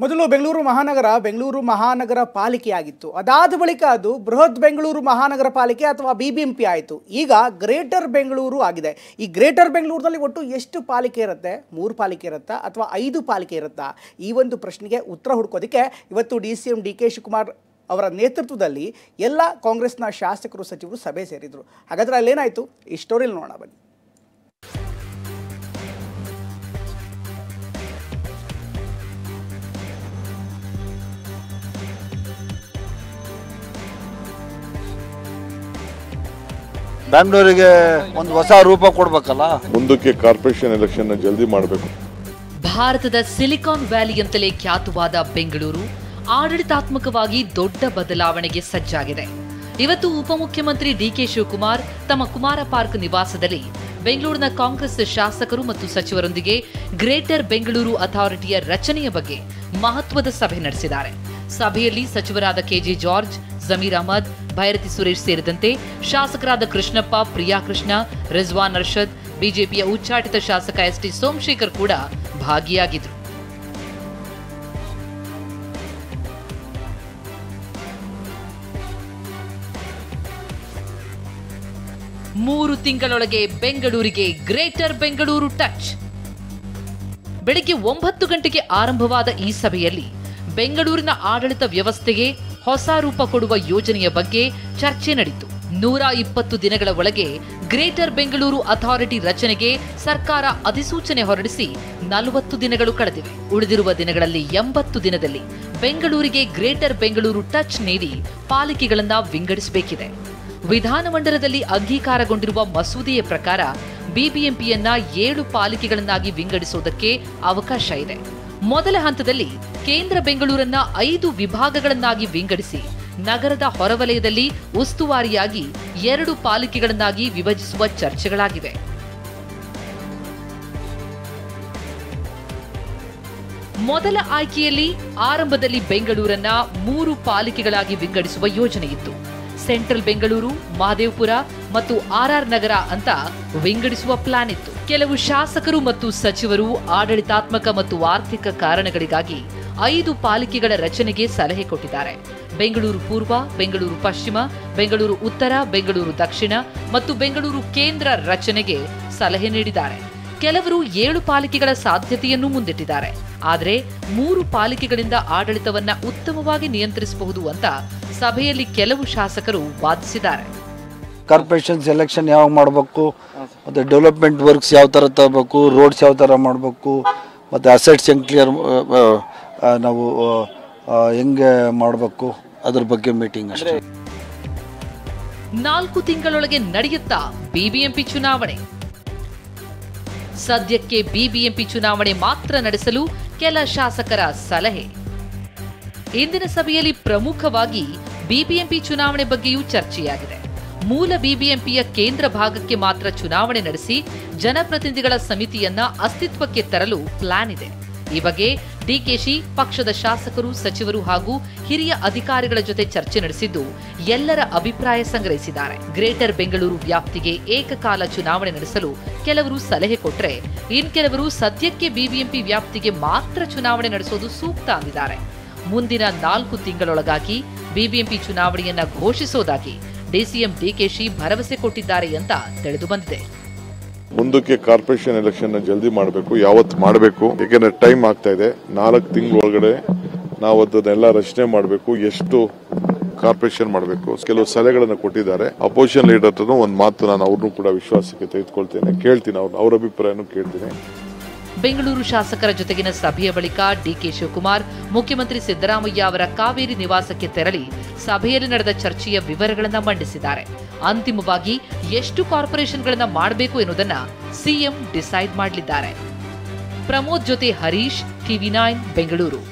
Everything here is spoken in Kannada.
ಮೊದಲು ಬೆಂಗಳೂರು ಮಹಾನಗರ ಪಾಲಿಕೆಯಾಗಿತ್ತು. ಅದಾದ ಬಳಿಕ ಅದು ಬೃಹತ್ ಬೆಂಗಳೂರು ಮಹಾನಗರ ಪಾಲಿಕೆ ಅಥವಾ ಬಿಬಿಎಂಪಿ ಆಯಿತು. ಈಗ ಗ್ರೇಟರ್ ಬೆಂಗಳೂರು ಆಗಿದೆ. ಈ ಗ್ರೇಟರ್ ಬೆಂಗಳೂರಿನಲ್ಲಿ ಒಟ್ಟು ಎಷ್ಟು ಪಾಲಿಕೆ ಇರುತ್ತೆ? 3 ಪಾಲಿಕೆ ಇರುತ್ತಾ ಅಥವಾ 5 ಪಾಲಿಕೆ ಇರುತ್ತಾ? ಈ ಒಂದು ಪ್ರಶ್ನೆಗೆ ಉತ್ತರ ಹುಡುಕೋದಕ್ಕೆ ಇವತ್ತು DCM DK ಶಿವಕುಮಾರ್ ಅವರ ನೇತೃತ್ವದಲ್ಲಿ ಎಲ್ಲ ಕಾಂಗ್ರೆಸ್ನ ಶಾಸಕರು ಸಚಿವರು ಸಭೆ ಸೇರಿದರು. ಹಾಗಾದರೆ ಅಲ್ಲೇನಾಯಿತು ಈ ಸ್ಟೋರಿಯಲ್ಲಿ ನೋಡೋಣ ಬನ್ನಿ. ಬೆಂಗಳೂರಿಗೆ ಒಂದು ಹೊಸ ರೂಪ ಕೊಡಬೇಕಲ್ಲ. ಮುಂದಕ್ಕೆ ಕಾರ್ಪೊರೇಷನ್ ಎಲೆಕ್ಷನ್ ಜಲ್ದಿ ಮಾಡಬೇಕು. ಭಾರತದ ಸಿಲಿಕಾನ್ ವ್ಯಾಲಿ ಅಂತಲೇ ಖ್ಯಾತವಾದ ಬೆಂಗಳೂರು ಆಡಳಿತಾತ್ಮಕವಾಗಿ ದೊಡ್ಡ ಬದಲಾವಣೆಗೆ ಸಜ್ಜಾಗಿದೆ. ಇವತ್ತು ಉಪಮುಖ್ಯಮಂತ್ರಿ DK ಶಿವಕುಮಾರ್ ತಮ್ಮ ಕುಮಾರ ಪಾರ್ಕ್ ನಿವಾಸದಲ್ಲಿ ಬೆಂಗಳೂರಿನ ಕಾಂಗ್ರೆಸ್ ಶಾಸಕರು ಮತ್ತು ಸಚಿವರೊಂದಿಗೆ ಗ್ರೇಟರ್ ಬೆಂಗಳೂರು ಅಥಾರಿಟಿಯ ರಚನೆಯ ಬಗ್ಗೆ ಮಹತ್ವದ ಸಭೆ ನಡೆಸಿದ್ದಾರೆ. ಸಭೆಯಲ್ಲಿ ಸಚಿವರಾದ KJ ಜಾರ್ಜ್, ಜಮೀರ್ ಅಹಮದ್, ಭೈರತಿ ಸುರೇಶ್ ಸೇರಿದಂತೆ ಶಾಸಕರಾದ ಕೃಷ್ಣಪ್ಪ, ಪ್ರಿಯಾ ಕೃಷ್ಣ, ರಿಜ್ವಾನ್ ಅರ್ಷದ್, ಬಿಜೆಪಿಯ ಉಚ್ಚಾಟಿತ ಶಾಸಕ ST ಸೋಮಶೇಖರ್ ಕೂಡ ಭಾಗಿಯಾಗಿದ್ದರು. ಮೂರು ತಿಂಗಳೊಳಗೆ ಬೆಂಗಳೂರಿಗೆ ಗ್ರೇಟರ್ ಬೆಂಗಳೂರು ಟಚ್. ಬೆಳಗ್ಗೆ 9 ಗಂಟೆಗೆ ಆರಂಭವಾದ ಈ ಸಭೆಯಲ್ಲಿ ಬೆಂಗಳೂರಿನ ಆಡಳಿತ ವ್ಯವಸ್ಥೆಗೆ ಹೊಸ ರೂಪ ಕೊಡುವ ಯೋಜನೆಯ ಬಗ್ಗೆ ಚರ್ಚೆ ನಡೆಯಿತು. 120 ದಿನಗಳ ಒಳಗೆ ಗ್ರೇಟರ್ ಬೆಂಗಳೂರು ಅಥಾರಿಟಿ ರಚನೆಗೆ ಸರ್ಕಾರ ಅಧಿಸೂಚನೆ ಹೊರಡಿಸಿ 40 ದಿನಗಳು ಕಳೆದಿವೆ. ಉಳಿದಿರುವ ದಿನಗಳಲ್ಲಿ 80 ದಿನದಲ್ಲಿ ಬೆಂಗಳೂರಿಗೆ ಗ್ರೇಟರ್ ಬೆಂಗಳೂರು ಟಚ್ ನೀಡಿ ಪಾಲಿಕೆಗಳನ್ನ ವಿಂಗಡಿಸಬೇಕಿದೆ. ವಿಧಾನಮಂಡಲದಲ್ಲಿ ಅಂಗೀಕಾರಗೊಂಡಿರುವ ಮಸೂದೆಯ ಪ್ರಕಾರ ಬಿಬಿಎಂಪಿಯನ್ನ 7 ಪಾಲಿಕೆಗಳನ್ನಾಗಿ ವಿಂಗಡಿಸುವುದಕ್ಕೆ ಅವಕಾಶ ಇದೆ. ಮೊದಲ ಹಂತದಲ್ಲಿ ಕೇಂದ್ರ ಬೆಂಗಳೂರನ್ನ 5 ವಿಭಾಗಗಳನ್ನಾಗಿ ವಿಂಗಡಿಸಿ ನಗರದ ಹೊರವಲಯದಲ್ಲಿ ಉಸ್ತುವಾರಿಯಾಗಿ 2 ಪಾಲಿಕೆಗಳನ್ನಾಗಿ ವಿಭಜಿಸುವ ಚರ್ಚೆಗಳಾಗಿವೆ. ಮೊದಲ ಆಯ್ಕೆಯಲ್ಲಿ ಆರಂಭದಲ್ಲಿ ಬೆಂಗಳೂರನ್ನ 3 ಪಾಲಿಕೆಗಳಾಗಿ ವಿಂಗಡಿಸುವ ಯೋಜನೆಯಿತ್ತು. ಸೆಂಟ್ರಲ್ ಬೆಂಗಳೂರು, ಮಹದೇವಪುರ ಮತ್ತು RR ನಗರ ಅಂತ ವಿಂಗಡಿಸುವ ಪ್ಲಾನ್ ಇತ್ತು. ಕೆಲವು ಶಾಸಕರು ಮತ್ತು ಸಚಿವರು ಆಡಳಿತಾತ್ಮಕ ಮತ್ತು ಆರ್ಥಿಕ ಕಾರಣಗಳಿಗಾಗಿ 5 ಪಾಲಿಕೆಗಳ ರಚನೆಗೆ ಸಲಹೆ ಕೊಟ್ಟಿದ್ದಾರೆ. ಬೆಂಗಳೂರು ಪೂರ್ವ, ಬೆಂಗಳೂರು ಪಶ್ಚಿಮ, ಬೆಂಗಳೂರು ಉತ್ತರ, ಬೆಂಗಳೂರು ದಕ್ಷಿಣ ಮತ್ತು ಬೆಂಗಳೂರು ಕೇಂದ್ರ ರಚನೆಗೆ ಸಲಹೆ ನೀಡಿದ್ದಾರೆ. ಕೆಲವರು 7 ಪಾಲಿಕೆಗಳ ಸಾಧ್ಯತೆಯನ್ನು ಮುಂದಿಟ್ಟಿದ್ದಾರೆ. ಆದರೆ 3 ಪಾಲಿಕೆಗಳಿಂದ ಆಡಳಿತವನ್ನ ಉತ್ತಮವಾಗಿ ನಿಯಂತ್ರಿಸಬಹುದು ಅಂತ ಸಭೆಯಲ್ಲಿ ಕೆಲವು ಶಾಸಕರು ವಾದಿಸಿದ್ದಾರೆ. ಕಾರ್ಪೊರೇಷನ್ ಎಲೆಕ್ಷನ್ ಯಾವಾಗ ಮಾಡಬೇಕು, ಮತ್ತೆ ಡೆವಲಪ್ಮೆಂಟ್ ವರ್ಕ್ಸ್ ಯಾವ ಥರ ತರಬೇಕು, ರೋಡ್ಸ್ ಯಾವ ಥರ ಮಾಡಬೇಕು, ಮತ್ತು ಅಸೆಟ್ಸ್ ಹೆಂಗೆ ಕ್ಲಿಯರ್ ನಾವು ಹೆಂಗೆ ಮಾಡಬೇಕು, ಅದ್ರ ಬಗ್ಗೆ ಮೀಟಿಂಗ್ ಅಷ್ಟೇ. 4 ತಿಂಗಳೊಳಗೆ ನಡೆಯುತ್ತಾ ಬಿಬಿಎಂಪಿ ಚುನಾವಣೆ. ಸದ್ಯಕ್ಕೆ ಬಿಬಿಎಂಪಿ ಚುನಾವಣೆ ಮಾತ್ರ ನಡೆಸಲು ಕೆಲ ಶಾಸಕರ ಸಲಹೆ. ಇಂದಿನ ಸಭೆಯಲ್ಲಿ ಪ್ರಮುಖವಾಗಿ ಬಿಬಿಎಂಪಿ ಚುನಾವಣೆ ಬಗ್ಗೆಯೂ ಚರ್ಚೆಯಾಗಿದೆ. ಮೂಲ ಬಿಬಿಎಂಪಿಯ ಕೇಂದ್ರ ಭಾಗಕ್ಕೆ ಮಾತ್ರ ಚುನಾವಣೆ ನಡೆಸಿ ಜನಪ್ರತಿನಿಧಿಗಳ ಸಮಿತಿಯನ್ನ ಅಸ್ತಿತ್ವಕ್ಕೆ ತರಲು ಪ್ಲಾನ್ ಇದೆ. ಈ ಬಗ್ಗೆ DKಶಿ ಪಕ್ಷದ ಶಾಸಕರು, ಸಚಿವರು ಹಾಗೂ ಹಿರಿಯ ಅಧಿಕಾರಿಗಳ ಜೊತೆ ಚರ್ಚೆ ನಡೆಸಿದ್ದು ಎಲ್ಲರ ಅಭಿಪ್ರಾಯ ಸಂಗ್ರಹಿಸಿದ್ದಾರೆ. ಗ್ರೇಟರ್ ಬೆಂಗಳೂರು ವ್ಯಾಪ್ತಿಗೆ ಏಕಕಾಲ ಚುನಾವಣೆ ನಡೆಸಲು ಕೆಲವರು ಸಲಹೆ ಕೊಟ್ಟರೆ, ಇನ್ಕೆಲವರು ಸದ್ಯಕ್ಕೆ ಬಿಬಿಎಂಪಿ ವ್ಯಾಪ್ತಿಗೆ ಮಾತ್ರ ಚುನಾವಣೆ ನಡೆಸೋದು ಸೂಕ್ತ ಅಂದಿದ್ದಾರೆ. ಮುಂದಿನ 4 ತಿಂಗಳೊಳಗಾಗಿ ಬಿಬಿಎಂಪಿ ಚುನಾವಣೆಯನ್ನ ಘೋಷಿಸೋದಾಗಿ DCM DKಶಿ ಭರವಸೆ ಕೊಟ್ಟಿದ್ದಾರೆ ಅಂತ ತಿಳಿದು ಬಂದಿದೆ. ಮುಂದಕ್ಕೆ ಕಾರ್ಪೊರೇಷನ್ ಎಲೆಕ್ಷನ್ ಜಲ್ದಿ ಮಾಡಬೇಕು. ಯಾವತ್ತು ಮಾಡಬೇಕು, ಯಾಕೆಂದ್ರೆ ಟೈಮ್ ಆಗ್ತಾ ಇದೆ. 4 ತಿಂಗಳ ಒಳಗಡೆ ನಾವು ಅದನ್ನೆಲ್ಲ ರಚನೆ ಮಾಡಬೇಕು. ಎಷ್ಟು ಕಾರ್ಪೊರೇಷನ್ ಮಾಡಬೇಕು, ಕೆಲವು ಸಲಹೆಗಳನ್ನು ಕೊಟ್ಟಿದ್ದಾರೆ. ಅಪೋಸಿಷನ್ ಲೀಡರ್ ಹತ್ರ ಒಂದು ಮಾತು ನಾನು ಅವ್ರನ್ನೂ ಕೂಡ ವಿಶ್ವಾಸಕ್ಕೆ ತೆಗೆದುಕೊಳ್ತೇನೆ, ಕೇಳ್ತೀನಿ, ಅವ್ರ ಅಭಿಪ್ರಾಯನೂ ಕೇಳ್ತೀನಿ. ಬೆಂಗಳೂರು ಶಾಸಕರ ಜೊತೆಗಿನ ಸಭೆಯ ಬಳಿಕ DK ಶಿವಕುಮಾರ್ ಮುಖ್ಯಮಂತ್ರಿ ಸಿದ್ದರಾಮಯ್ಯ ಅವರ ಕಾವೇರಿ ನಿವಾಸಕ್ಕೆ ತೆರಳಿ ಸಭೆಯಲ್ಲಿ ನಡೆದ ಚರ್ಚೆಯ ವಿವರಗಳನ್ನು ಮಂಡಿಸಿದ್ದಾರೆ. ಅಂತಿಮವಾಗಿ ಎಷ್ಟು ಕಾರ್ಪೊರೇಷನ್ಗಳನ್ನ ಮಾಡಬೇಕು ಎನ್ನುವುದನ್ನ ಸಿಎಂ ಡಿಸೈಡ್ ಮಾಡಲಿದ್ದಾರೆ. ಪ್ರಮೋದ್ ಜೊತೆ ಹರೀಶ್, TV9 ಬೆಂಗಳೂರು.